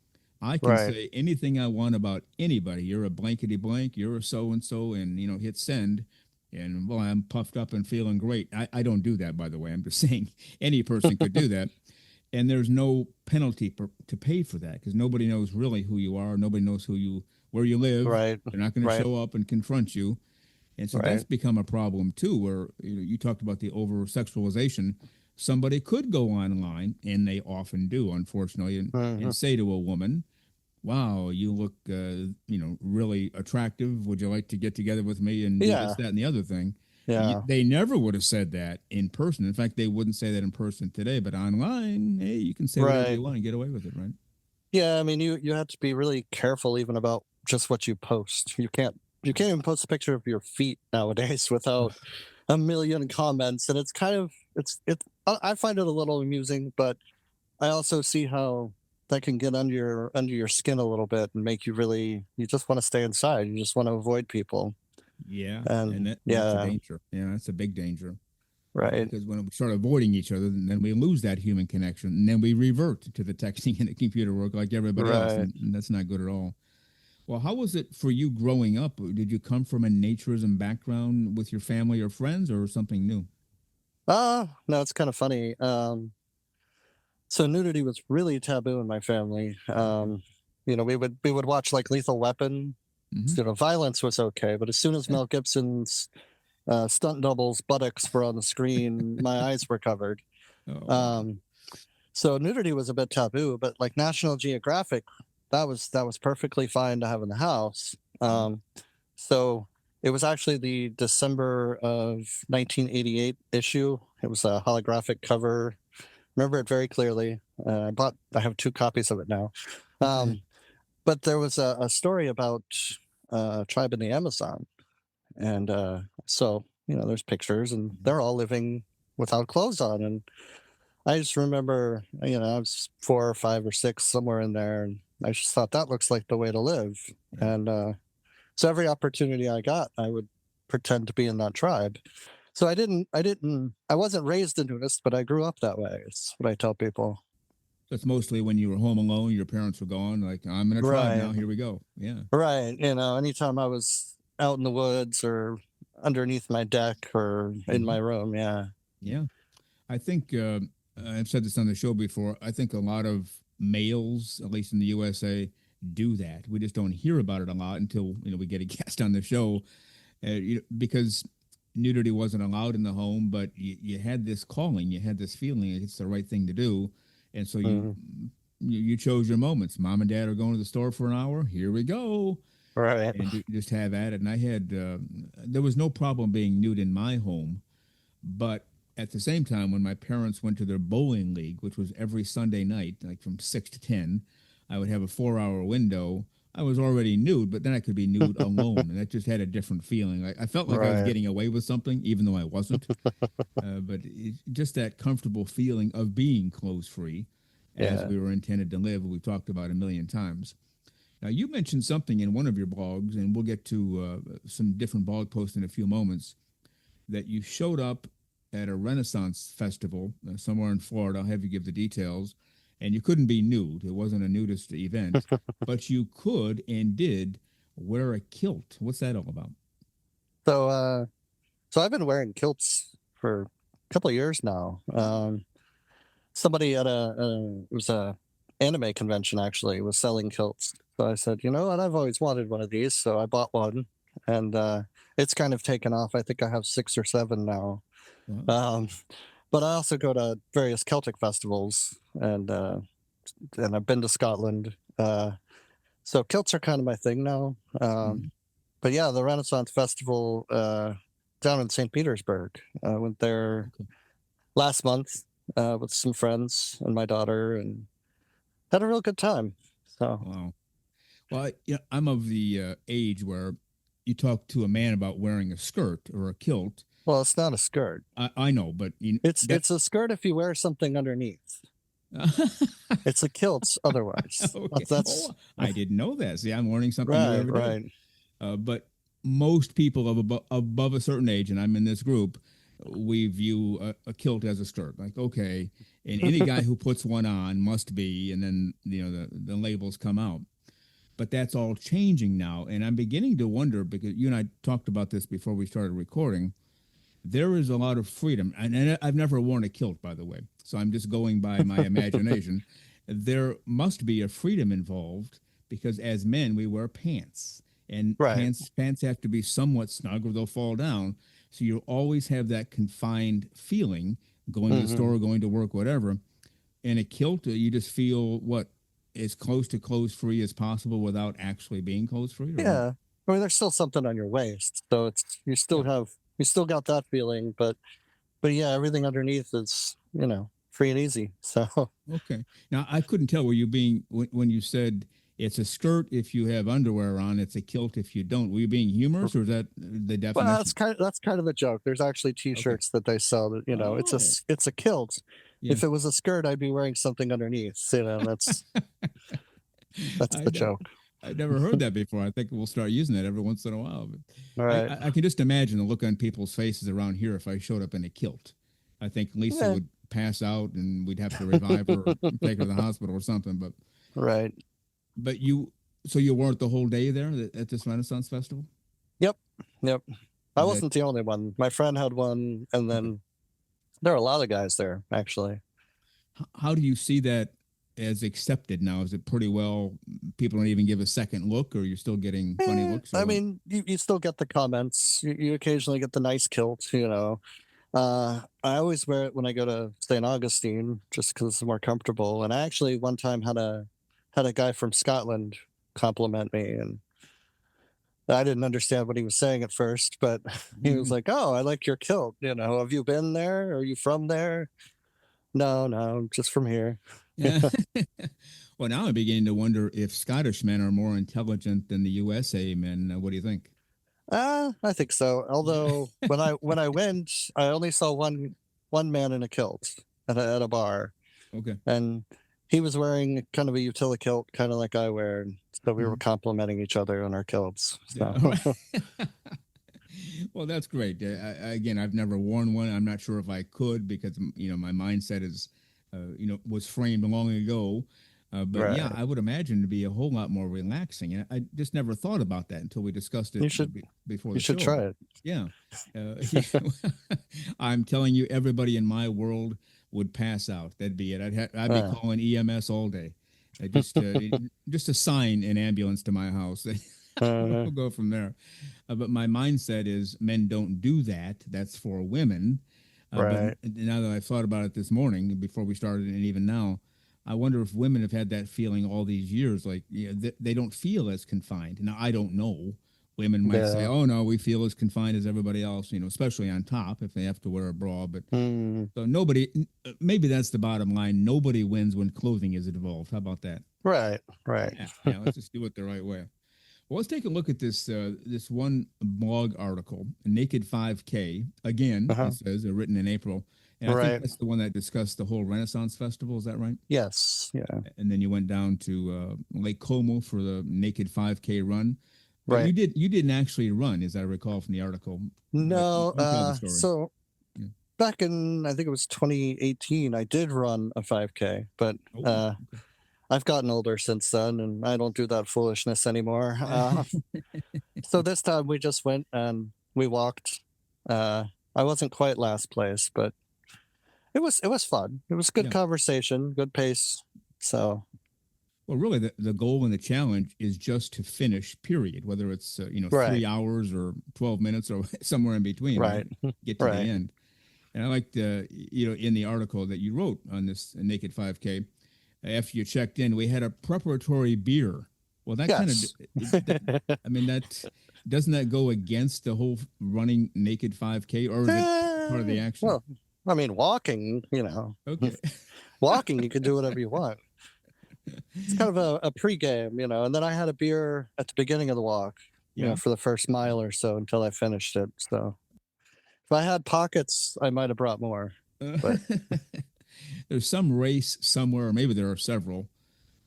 I can Right. say anything I want about anybody. You're a blankety blank, you're a so and so, and hit send. And well, I'm puffed up and feeling great. I don't do that, by the way. I'm just saying any person could do that. And there's no penalty to pay for that because nobody knows really who you are. Nobody knows where you live. Right. They're not going to Right. show up and confront you. And so that's Right. become a problem too, where you talked about the over sexualization. Somebody could go online, and they often do, unfortunately, Mhm. and say to a woman, "Wow, you look, really attractive. Would you like to get together with me and do this, Yeah. that, and the other thing?" Yeah. They never would have said that in person. In fact, they wouldn't say that in person today. But online, hey, you can say whatever Right. you want and get away with it, right? Yeah. I mean, you have to be really careful even about just what you post. You can't even post a picture of your feet nowadays without a million comments, and it's kind of it's. I find it a little amusing, but I also see how that can get under your skin a little bit and make you just want to stay inside. You just want to avoid people. Yeah, and And that's a yeah, danger. Yeah, that's a big danger. right. Because when we start avoiding each other, then we lose that human connection, and then we revert to the texting and the computer work like everybody else, Right. and that's not good at all. Well, how was it for you growing up? Did you come from a naturism background with your family or friends, or something new? No, it's kind of funny. So nudity was really taboo in my family. Okay. We would watch like Lethal Weapon. Mm-hmm. Violence was okay, but as soon as Yeah. Mel Gibson's stunt doubles buttocks were on the screen, my eyes were covered. Oh wow. Um, so nudity was a bit taboo, but like National Geographic, that was perfectly fine to have in the house. Mhm. So it was actually the December of 1988 issue. It was a holographic cover. Remember it very clearly. I have two copies of it now. Okay. Um, but there was a story about a tribe in the Amazon, and so there's pictures, and Mhm. they're all living without clothes on. And I just remember, I was 4 or 5 or 6, somewhere in there, and I just thought that looks like the way to live. Yeah. And so every opportunity I got, I would pretend to be in that tribe. So I wasn't raised a nudist, but I grew up that way. It's what I tell people. That's mostly when you were home alone, your parents were gone. Like, I'm in a tribe Right. now. Here we go. Yeah. Right. Anytime I was out in the woods or underneath my deck or in Hmm. my room. Yeah. Yeah. I think I've said this on the show before. I think a lot of males, at least in the USA, do that. We just don't hear about it a lot until we get a guest on the show, because nudity wasn't allowed in the home, but you had this calling, you had this feeling it's the right thing to do, and so you Mhm. you chose your moments. Mom and dad are going to the store for an hour. Here we go, Right. and you just have at it. And I had there was no problem being nude in my home, but at the same time, when my parents went to their bowling league, which was every Sunday night, like from 6 to 10, I would have a 4 hour window. I was already nude, but then I could be nude alone, and that just had a different feeling. I felt like I was Right. getting away with something, even though I wasn't. But just that comfortable feeling of being clothes free, as Yeah. we were intended to live, we've talked about a million times. Now, you mentioned something in one of your blogs, and we'll get to some different blog posts in a few moments, that you showed up at a Renaissance festival somewhere in Florida. I'll have you give the details. and you couldn't be nude. It wasn't a nudist event, but you could and did wear a kilt. What's that all about? So I've been wearing kilts for a couple of years now. Somebody at it was a anime convention actually was selling kilts. So I said, you know what, I've always wanted one of these, so I bought one, and it's kind of taken off. I think I have 6 or 7 now. Wow. But I also go to various Celtic festivals, and I've been to Scotland. So kilts are kind of my thing now. Mhm. But yeah, the Renaissance Festival down in St. Petersburg. I went there Okay. last month with some friends and my daughter, and had a real good time. So Wow. Well, I'm of the age where you talk to a man about wearing a skirt or a kilt. well, it's not a skirt. I know, but It's a skirt if you wear something underneath. It's a kilt otherwise. Okay. That's Oh, I didn't know that. See, I'm learning something new right, every day. right. But most people above a certain age, and I'm in this group, we view a kilt as a skirt. Like, okay, and any guy who puts one on must be, and then the labels come out. But that's all changing now, and I'm beginning to wonder, because you and I talked about this before we started recording. There is a lot of freedom, and I've never worn a kilt, by the way, so I'm just going by my imagination. There must be a freedom involved, because as men we wear pants, and Right. pants have to be somewhat snug or they'll fall down. So you always have that confined feeling going to the Hmm. store, going to work, whatever. In a kilt, you just feel what, as close to clothes free as possible without actually being clothes free, or what? Yeah. I mean, there's still something on your waist, so it's Yeah. you still got that feeling, but yeah, everything underneath is free and easy. So Okay. Now I couldn't tell, were you being, when you said it's a skirt if you have underwear on, it's a kilt if you don't. Were you being humorous, or is that the well, definition? that's kind of a joke. There's actually Okay. T-shirts that they sell that Oh, it's a kilt. yeah. If it was a skirt, I'd be wearing something underneath. That's I the never, joke. I never heard that before. I think we'll start using that every once in a while. But All right. I can just imagine the look on people's faces around here if I showed up in a kilt. I think Lisa Yeah. would pass out, and we'd have to revive her or take her to the hospital or something. Right. But so you weren't the whole day there at this Renaissance Festival? Yep. Yep. I Is that wasn't the only one. My friend had one, and okay? then there are a lot of guys there actually. How do you see that as accepted now? Is it pretty well? People don't even give a second look, or you're still getting funny looks, or I what? mean, you still get the comments. You occasionally get the nice kilt. I always wear it when I go to St. Augustine just because it's more comfortable. And I actually one time had a guy from Scotland compliment me, and I didn't understand what he was saying at first, but he was like, "Oh, I like your kilt. Have you been there? Are you from there?" No, no, I'm just from here. Yeah. Well, now I'm beginning to wonder if Scottish men are more intelligent than the USA men. What do you think? I think so. Although when I went, I only saw one man in a kilt at a bar, Okay. and he was wearing kind of a utility kilt, kind of like I wear. And so we were Mhm. complimenting each other on our kilts. Yeah. So All right. Well, that's great. Again, I've never worn one. I'm not sure if I could, because my mindset is, was framed long ago. But yeah, right, I would imagine to be a whole lot more relaxing. And I just never thought about that until we discussed it you should before you the should show. try But it. yeah, yeah. I'm telling you, everybody in my world would pass out. That'd be it. I'd be Uh, calling EMS all day. Just assign an ambulance to my house. uh, We'll go from there. But my mindset is men don't do that. That's for women. But right. now that I've thought about it this morning, before we started, and even now, I wonder if women have had that feeling all these years. Like, they don't feel as confined. Now, I don't know. Women might say, Yeah. "Oh no, we feel as confined as everybody else." Especially on top if they have to wear a bra. But Mm, so nobody. Maybe that's the bottom line. Nobody wins when clothing is involved. How about that? right. Right. Yeah, yeah. Let's just do it the right way. Well, let's take a look at this one blog article, Naked 5K. Again, it Uh-huh. says written in April, and I think Right. that's the one that discussed the whole Renaissance Festival. Is that right? Yes. Yeah. And then you went down to Lake Como for the Naked 5K run. But Right. you didn't actually run, as I recall from the article. But No. you tell the story. So Yeah. back in, I think it was 2018, I did run a 5K, but Oh, I've gotten older since then, and I don't do that foolishness anymore. okay. So this time we just went and we walked. I wasn't quite last place, but it was fun. It was good Yeah. conversation, good pace. So Well, really, the goal and the challenge is just to finish, period, whether it's, right, 3 hours or 12 minutes or somewhere in between, right? right, Get to the right. end. And I liked, in the article that you wrote on this Naked 5K, after you checked in, we had a preparatory beer. Well, that kind of, Yes. I mean, doesn't that go against the whole running Naked 5K, or is it part of the action? Well, I mean, walking, Okay. walking, you can do whatever you want. It's kind of a pregame, and then I had a beer at the beginning of the walk, Yeah. for the first mile or so until I finished it. So if I had pockets, I might have brought more. But There's some race somewhere, or maybe there are several,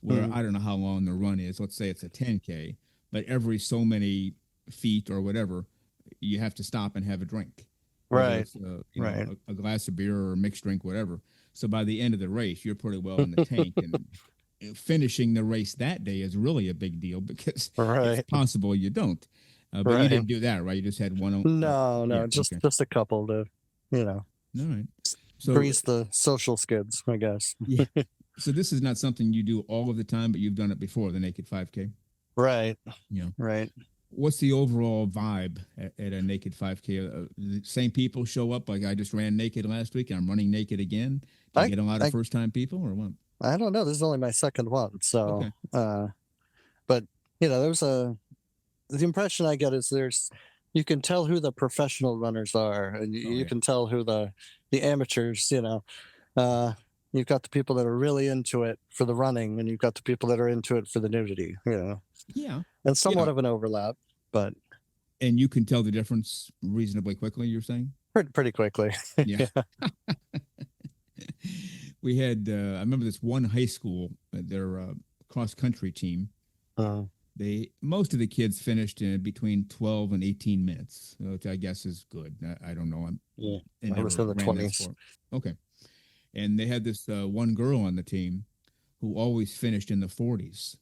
where Mhm. I don't know how long the run is. Let's say it's a 10K, but every so many feet or whatever, you have to stop and have a drink, whether Right, it's right. a glass of beer or a mixed drink, whatever. So by the end of the race, you're pretty well in the tank, and finishing the race that day is really a big deal because it's Right, possible you don't. But you right. didn't do that, right? You just had one. No, Yeah. no, just Okay. just a couple to, All right. So grease the social skids, I guess. yeah. So this is not something you do all of the time, but you've done it before, the Naked 5K. Right, Yeah. right. What's the overall vibe at a Naked 5K? The same people show up, like I just ran naked last week and I'm running naked again. Do you I get a lot of I first time people or what? I don't know. This is only my second one, so Okay. but there's the impression I get is you can tell who the professional runners are, and you, Oh, you yeah. can tell who the amateurs. Uh, you've got the people that are really into it for the running, and you've got the people that are into it for the nudity. Yeah. And somewhat Yeah. of an overlap, but And you can tell the difference reasonably quickly, you're saying? pretty quickly. Yeah. We had, I remember this one high school, their cross country team. Uh, Most of the kids finished in between 12 and 18 minutes, which I guess is good. I don't know. yeah, I I was never in the ran that 20s. sport. Okay. And they had this one girl on the team who always finished in the 40s,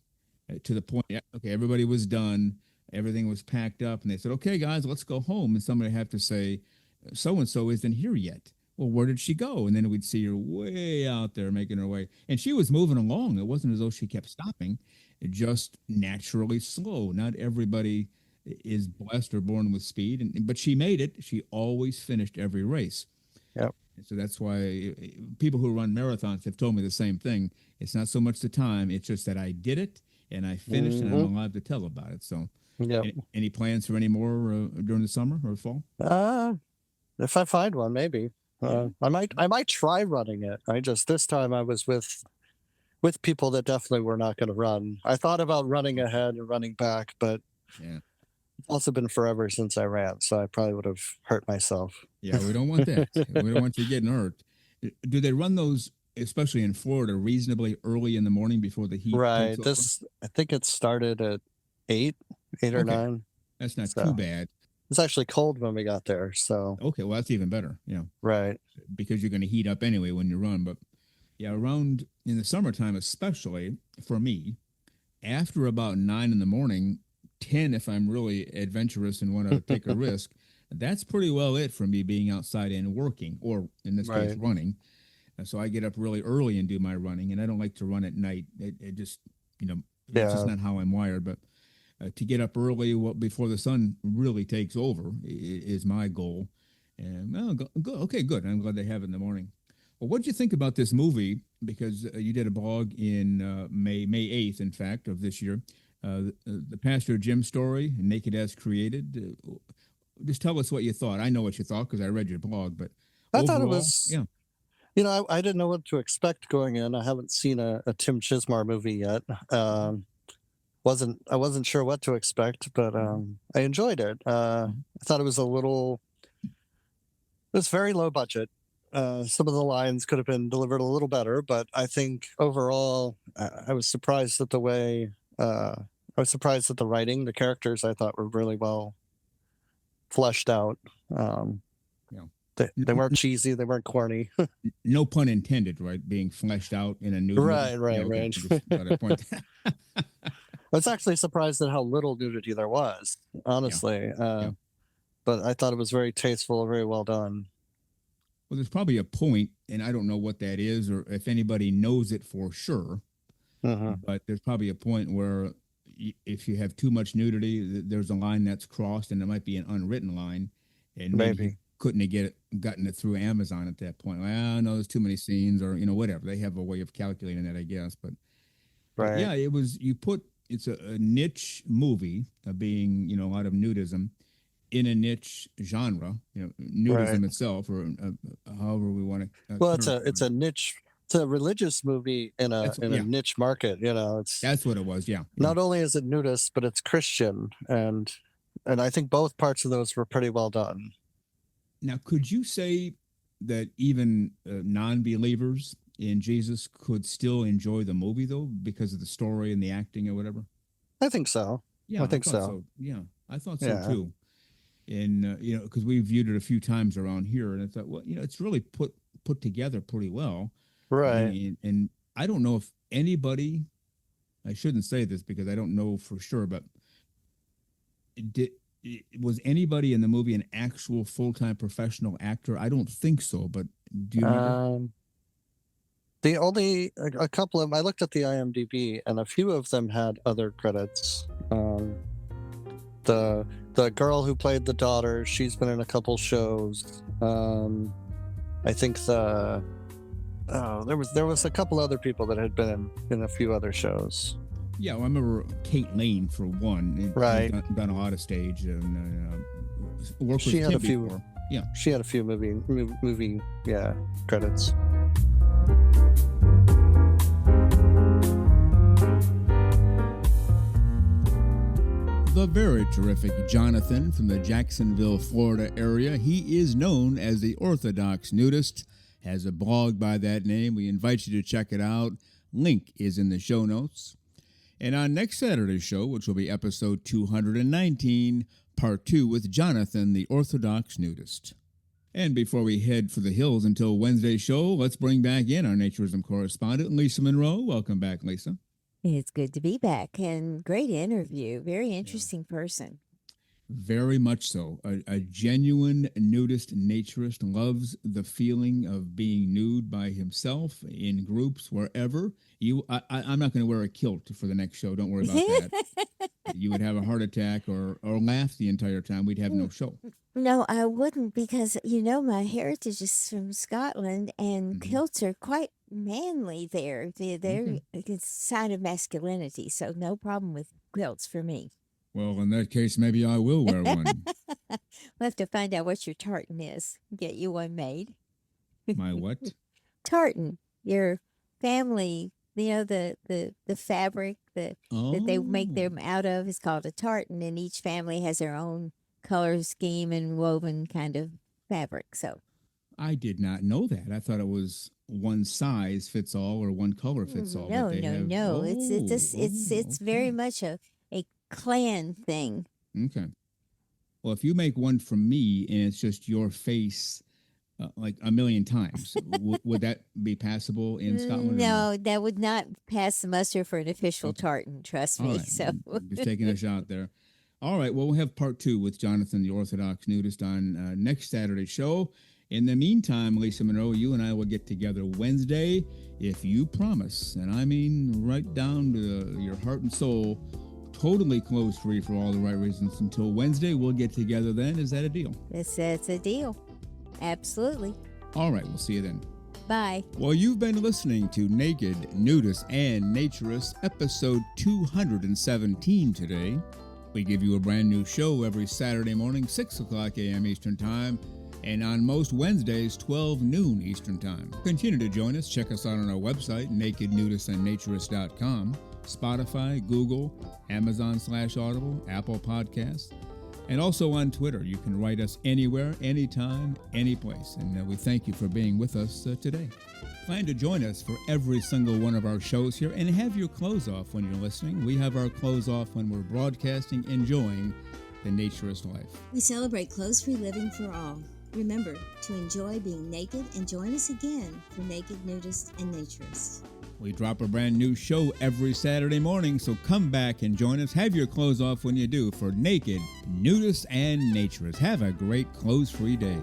to the point, okay, everybody was done, everything was packed up, and they said, okay, guys, let's go home. And somebody had to say, so and so isn't here yet. Well, where did she go? And then we'd see her way out there making her way. And she was moving along. It wasn't as though she kept stopping, just naturally slow. Not everybody is blessed or born with speed, but she made it. She always finished every race. Yep. So that's why people who run marathons have told me the same thing. It's not so much the time, it's just that I did it and I finished and I'm Hmm. alive to tell about it. So, Yep. any plans for any more during the summer or fall? If I find one, maybe. Yeah. I might try running it. This time I was with people that definitely were not going to run. I thought about running Okay. ahead and running back, but Yeah. it's also been forever since I ran, so I probably would have hurt myself. Yeah. We don't want that. We don't want you getting hurt. Do they run those, especially in Florida, reasonably early in the morning before the heat takes Right. over? I think it started at 8 or Okay. 9. That's not too So bad. it's actually cold when we got there. So, Okay. Well, that's even better. Yeah. right. Because you're going to heat up anyway when you run. But yeah, around in the summertime, especially for me, after about 9 in the morning, 10 if I'm really adventurous and want to take a risk, that's pretty well it for me being outside and working, or in this case, Right. running. So I get up really early and do my running, and I don't like to run at night. It just, it's just Yeah. not how I'm wired. But to get up early before the sun really takes over is my goal. And well, okay, good. I'm glad they have it in the morning. Well, what did you think about this movie? Because you did a blog in May 8th, in fact, of this year. The Pastor Jim story, Naked as Created. Just tell us what you thought. I know what you thought because I read your blog, but I thought it overall, was, yeah. I didn't know what to expect going in. I haven't seen a Tim Chismar movie yet. I wasn't sure what to expect, but I enjoyed it. Mhm. I thought it was very low budget. Some of the lines could have been delivered a little better, but I think overall, I was surprised at the way. I was surprised at the writing. The characters I thought were really well fleshed out. Um, Yeah. They weren't cheesy. They weren't corny. No pun intended, right? Being fleshed out in a nude movie. Right, Yeah, okay. right. Just thought I'd point I was actually surprised at how little nudity there was, honestly. yeah. But I thought it was very tasteful, very well done. Well, there's probably a point, and I don't know what that is, or if anybody knows it for sure. But there's probably a point where if you have too much nudity, there's a line that's crossed, and it might be an unwritten line, and maybe you couldn't have gotten it through Amazon at that point. Well, no, there's too many scenes, or whatever. They have a way of calculating that, I guess. But yeah, it was. It's a niche movie, being a lot of nudism in a niche genre, nudism itself, or however we want to. Well, it's a niche. It's a religious movie in a niche market. That's what it was. Yeah. Not only is it nudist, but it's Christian, and I think both parts of those were pretty well done. Now, could you say that even non-believers in Jesus could still enjoy the movie, though, because of the story and the acting or whatever? I think so. Yeah, I think so. Yeah, I thought so too. And because we viewed it a few times around here, and I thought, well, it's really put together pretty well, right? And I don't know if anybody, I shouldn't say this because I don't know for sure, but was anybody in the movie an actual full-time professional actor? I don't think so, but do you remember? A couple of, I looked at the IMDb, and a few of them had other credits. The girl who played the daughter, she's been in a couple shows. I think there was a couple other people that had been in a few other shows. Yeah, well, I remember Kate Lane for one. Right, done a lot of stage and worked she with had Tim a few. before. Yeah, she had a few movie credits. The very terrific Jonathan from the Jacksonville, Florida area. He is known as the Orthodox Nudist, has a blog by that name. We invite you to check it out. Link is in the show notes. And on next Saturday's show, which will be episode 219, part 2 with Jonathan, the Orthodox Nudist. And before we head for the hills until Wednesday's show, let's bring back in our naturism correspondent, Lisa Monroe. Welcome back, Lisa. It's good to be back, and great interview. Very interesting person. Very much so. A genuine nudist naturist, loves the feeling of being nude by himself, in groups, wherever. I'm not going to wear a kilt for the next show. Don't worry about that. You would have a heart attack or laugh the entire time. We'd have no show. No, I wouldn't, because my heritage is from Scotland, and kilts are quite manly there. They're a sign of masculinity, so no problem with quilts for me. Well, in that case, maybe I will wear one. We'll have to find out what your tartan is. Get you one made. My what? Tartan. Your family, the fabric that they make them out of is called a tartan, and each family has their own color scheme and woven kind of fabric. So I did not know that. I thought it was one size fits all or one color fits all. No. It's very much a clan thing. Okay. Well, if you make one from me and it's just your face like a million times, would that be passable in Scotland? No, that would not pass the muster for an official tartan, trust me. Right. So Just taking a shot there. All right, well, we'll have part 2 with Jonathan, the Orthodox Nudist, on next Saturday's show. In the meantime, Lisa Monroe, you and I will get together Wednesday if you promise, and I mean right down to your heart and soul, totally clothes-free for all the right reasons. Until Wednesday, we'll get together then. Is that a deal? That's a deal. Absolutely. All right, we'll see you then. Bye. Well, you've been listening to Naked, Nudists, and Naturists, episode 217 today. We give you a brand new show every Saturday morning, 6 o'clock a.m. Eastern Time, and on most Wednesdays, 12 noon Eastern Time. Continue to join us. Check us out on our website, nakednudistandnaturist.com, Spotify, Google, Amazon/Audible, Apple Podcasts, and also on Twitter. You can write us anywhere, anytime, any place. And we thank you for being with us today. Plan to join us for every single one of our shows here, and have your clothes off when you're listening. We have our clothes off when we're broadcasting, enjoying the naturist life. We celebrate clothes-free living for all. Remember to enjoy being naked and join us again for Naked Nudists and Naturists. We drop a brand new show every Saturday morning, so come back and join us. Have your clothes off when you do for Naked Nudists and Naturists. Have a great clothes-free day.